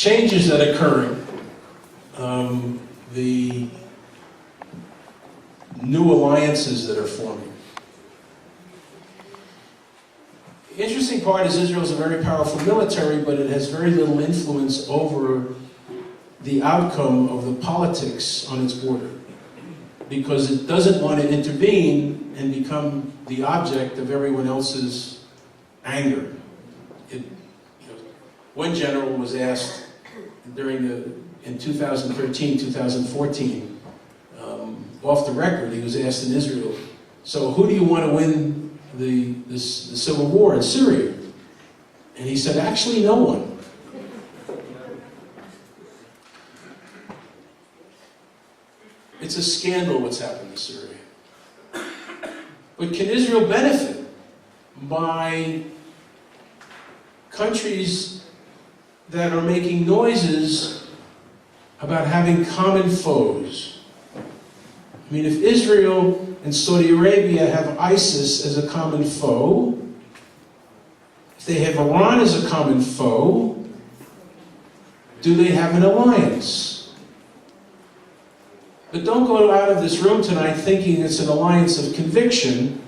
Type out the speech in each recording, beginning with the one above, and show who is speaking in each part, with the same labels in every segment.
Speaker 1: changes that are occurring, the new alliances that are forming. The interesting part is Israel is a very powerful military, but it has very little influence over the outcome of the politics on its border, because it doesn't want to intervene and become the object of everyone else's anger. One general was asked in 2013, 2014, off the record, he was asked in Israel, so who do you want to win the civil war in Syria? And he said, actually no one. It's a scandal what's happened to Syria. But can Israel benefit by countries that are making noises about having common foes? I mean, if Israel and Saudi Arabia have ISIS as a common foe, if they have Iran as a common foe, do they have an alliance? But don't go out of this room tonight thinking it's an alliance of conviction.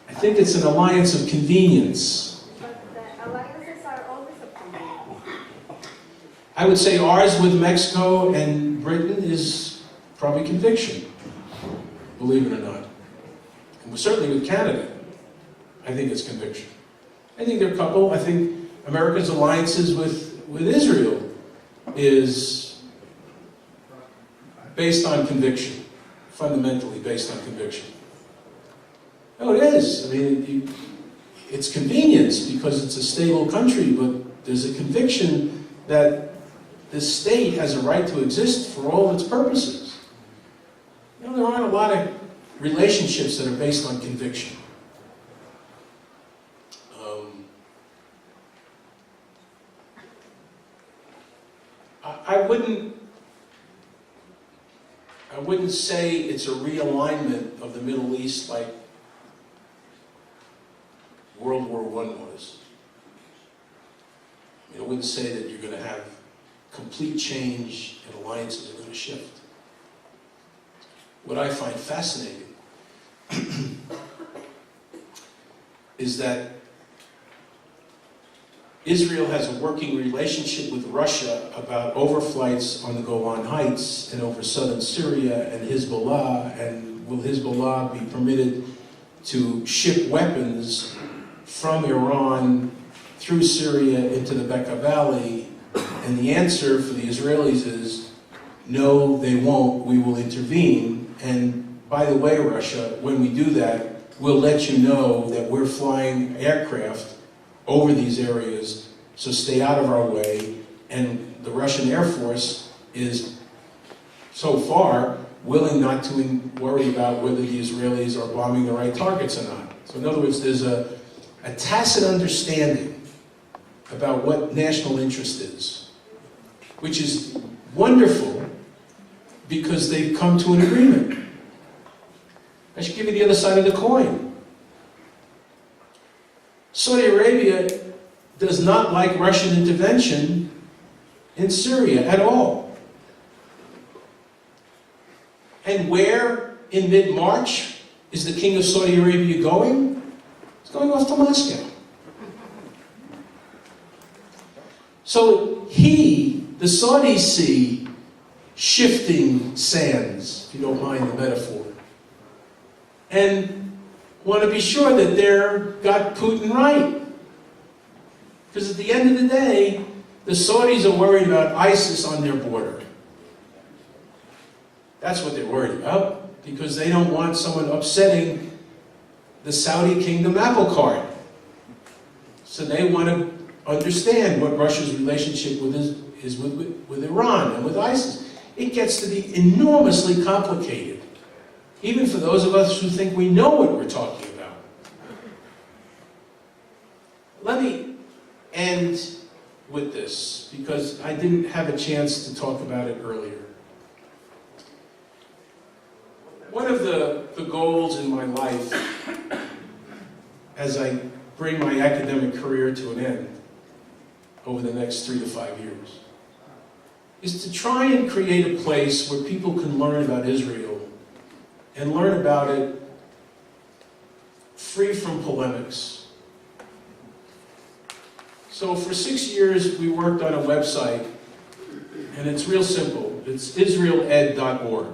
Speaker 1: I think it's an alliance of convenience.
Speaker 2: But the alliances are always of convenience.
Speaker 1: I would say ours with Mexico and Britain is probably conviction, believe it or not. And certainly with Canada, I think it's conviction. I think there are a couple. I think America's alliances with Israel is based on conviction, fundamentally based on conviction. No, it is. I mean, it's convenience because it's a stable country, but there's a conviction that this state has a right to exist for all of its purposes. You know, there aren't a lot of relationships that are based on conviction. I wouldn't say it's a realignment of the Middle East like World War I was. I wouldn't say that you're going to have complete change and alliances are going to shift. What I find fascinating is that Israel has a working relationship with Russia about overflights on the Golan Heights and over southern Syria and Hezbollah, and will Hezbollah be permitted to ship weapons from Iran through Syria into the Bekaa Valley? And the answer for the Israelis is, no, they won't, we will intervene. And by the way, Russia, when we do that, we'll let you know that we're flying aircraft over these areas, so stay out of our way. And the Russian Air Force is, so far, willing not to worry about whether the Israelis are bombing the right targets or not. So in other words, there's a tacit understanding about what national interest is, which is wonderful because they've come to an agreement. I should give you the other side of the coin. Saudi Arabia does not like Russian intervention in Syria at all. And where in mid-March is the king of Saudi Arabia going? He's going off to Moscow. So the Saudis see shifting sands, if you don't mind the metaphor, and want to be sure that they've got Putin right. Because at the end of the day, the Saudis are worried about ISIS on their border. That's what they're worried about, because they don't want someone upsetting the Saudi kingdom apple cart. So they want to understand what Russia's relationship is with Iran and with ISIS. It gets to be enormously complicated, even for those of us who think we know what we're talking about. Let me end with this, because I didn't have a chance to talk about it earlier. One of the goals in my life, as I bring my academic career to an end over the next 3 to 5 years, is to try and create a place where people can learn about Israel and learn about it free from polemics. So for 6 years we worked on a website, and it's real simple. It's israeled.org.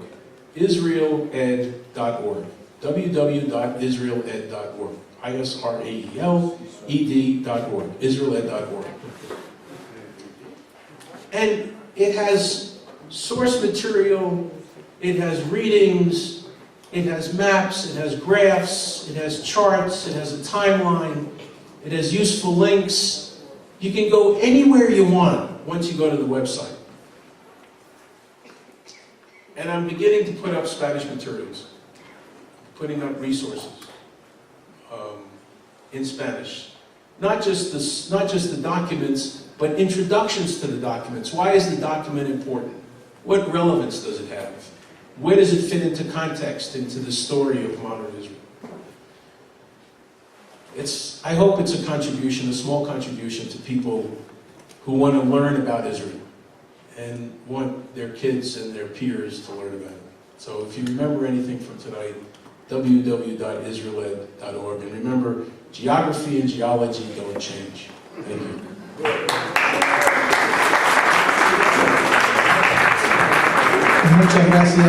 Speaker 1: Israeled.org. www.israeled.org. ISRAELED.org. Israeled.org. And it has source material, it has readings, it has maps, it has graphs, it has charts, it has a timeline, it has useful links. You can go anywhere you want once you go to the website. And I'm beginning to put up Spanish materials, putting up resources in Spanish. Not just the documents, but introductions to the documents. Why is the document important? What relevance does it have? Where does it fit into context, into the story of modern Israel? I hope it's a contribution, a small contribution to people who want to learn about Israel and want their kids and their peers to learn about it. So if you remember anything from tonight, www.israeled.org. And remember, geography and geology don't change. Thank you.
Speaker 3: Muchas gracias.